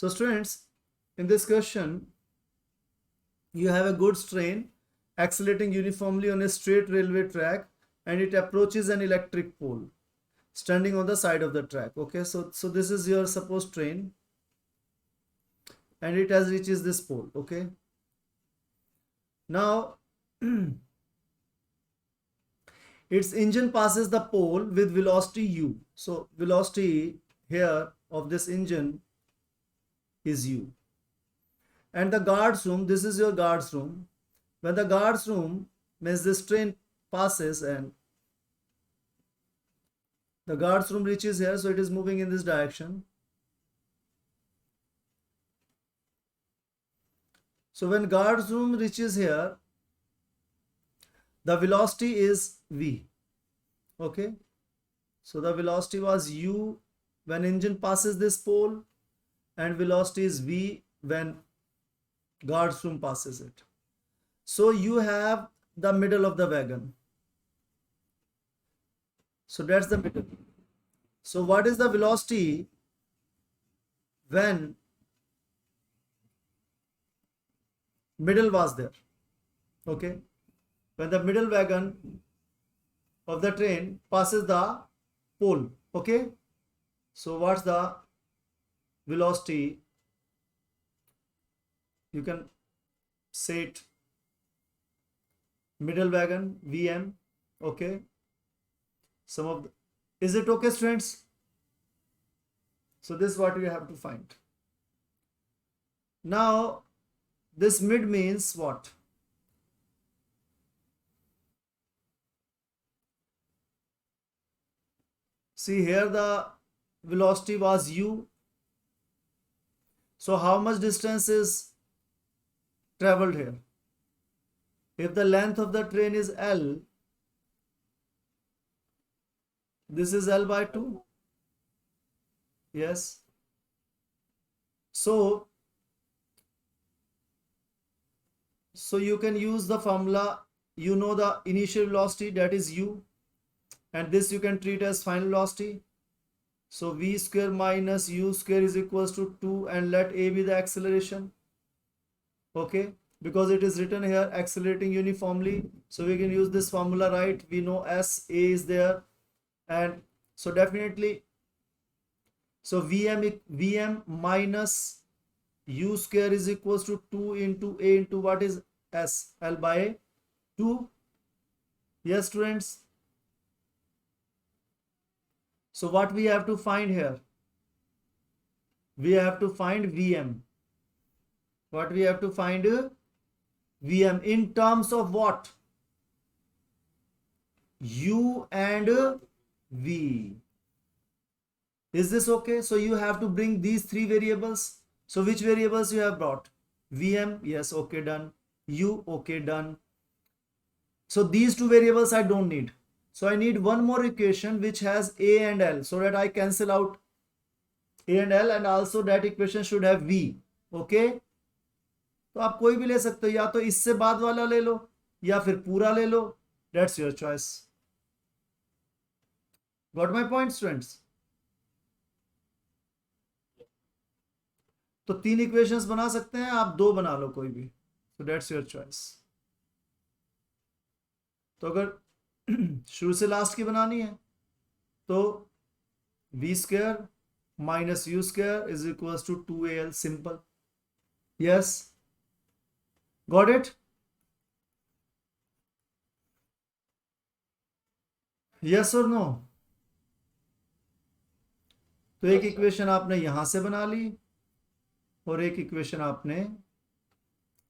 So students, in this question, you have a goods train accelerating uniformly on a straight railway track, and it approaches an electric pole standing on the side of the track. Okay, so this is your supposed train, and it has reaches this pole. Okay, now its engine passes the pole with velocity u. So velocity here of this engine is u. And the guards room, this is your guards room. When the guards room means this train passes and the guards room reaches here, so it is moving in this direction. So when guards room reaches here, the velocity is v. Okay, so the velocity was u when engine passes this pole, and velocity is v when guards room passes it. So you have the middle of the wagon. So that's the middle. So what is the velocity when middle was there? Okay, when the middle wagon of the train passes the pole. Okay, so what's the velocity? You can say it middle wagon Vm. Okay, some of the, is it okay, students? So this is what we have to find. Now this mid means what? See here the velocity was u. So how much distance is traveled here? If the length of the train is L, this is L by 2. Yes. So you can use the formula, you know the initial velocity, that is u, and this you can treat as final velocity. So v square minus u square is equals to 2, and let a be the acceleration. Okay, because it is written here accelerating uniformly, so we can use this formula, right? We know s, a is there, and so definitely, so vm minus u square is equals to 2 into a into what is s, L by 2. Yes, students. So what we have to find here? We have to find Vm. What we have to find? Vm in terms of what? U and V. Is this okay? So you have to bring these three variables. So which variables you have brought? Vm, yes, okay, done. U, okay, done. So these two variables I don't need. So I need one more equation which has a and L, so that I cancel out a and L, and also that equation should have V. Okay? तो आप कोई भी ले सकते हो, या तो इससे बाद वाला ले लो या फिर पूरा ले लो. That's your choice. Got my point, students? तो 3 इक्वेशंस बना सकते हैं आप, 2 बना लो कोई भी. So that's your choice. तो अगर शुरू से लास्ट की बनानी है तो v square minus u square is equals to 2al. Simple. Yes, got it? Yes or no? तो एक इक्वेशन आपने यहां से बना ली और एक इक्वेशन आपने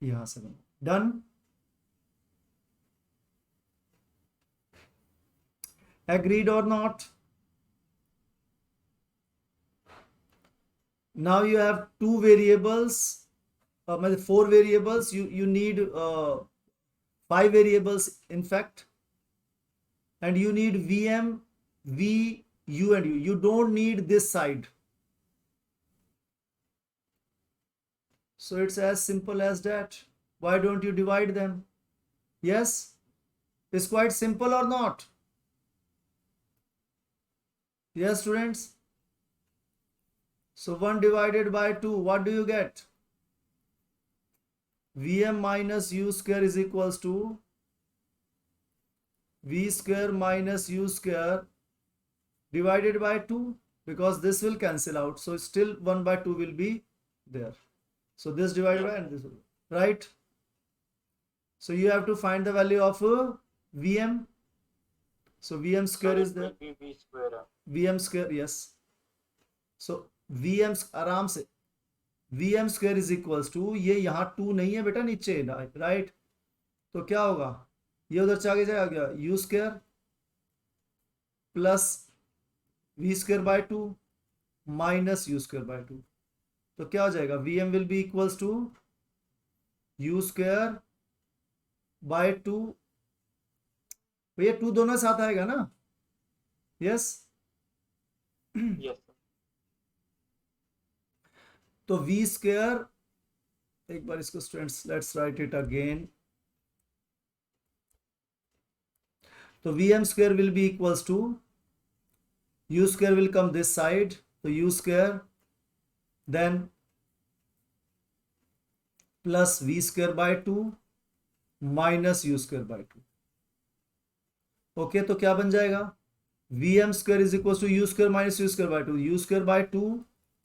यहां से बना. Done. Agreed or not? Now you have 2 variables, 4 variables. You need 5 variables in fact, and you need Vm, V, U and U. You don't need this side. So it's as simple as that. Why don't you divide them? Yes, it's quite simple or not? Yes, students. So 1 divided by 2, what do you get? Vm minus u square is equals to v square minus u square divided by 2, because this will cancel out. So still 1 by 2 will be there. So this divided by and this will, right? So you have to find the value of Vm. So Vm square is there. V square. Vm square, yes. So Vm आराम से Vm square is equals to, ये यहाँ 2 नहीं है बेटा नीचे, right? तो क्या होगा, ये उधर से आगे जाएगा, u square plus v square by 2 minus u square by 2. तो क्या हो जाएगा, Vm will be equals to u square by 2. भैया 2 दोनों साथ आएगा ना? यस. Yes. तो v स्क्वायर, एक बार इसको students let's write it again. तो Vm square will be equals to, u square will come this side, तो u square then plus v square by 2 minus u square by 2. Okay, तो क्या बन जाएगा, Vm square is equal to u square minus u square by 2, u square by 2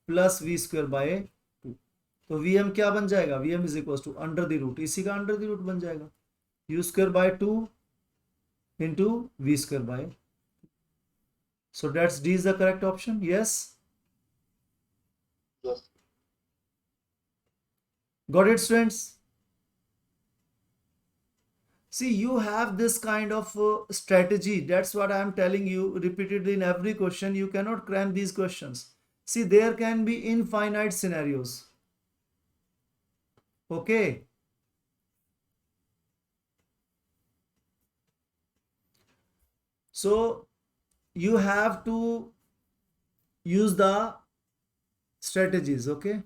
plus v square by 2. तो Vm क्या बन जाएगा, Vm is equal to under the root, इसी का अंडर द रूट बन जाएगा, u square by 2 into v square by. So that's D is the correct option. Yes. Yes. Got it, students? See, you have this kind of strategy. That's what I am telling you repeatedly in every question. You cannot cram these questions. See, there can be infinite scenarios. Okay. So you have to use the strategies. Okay.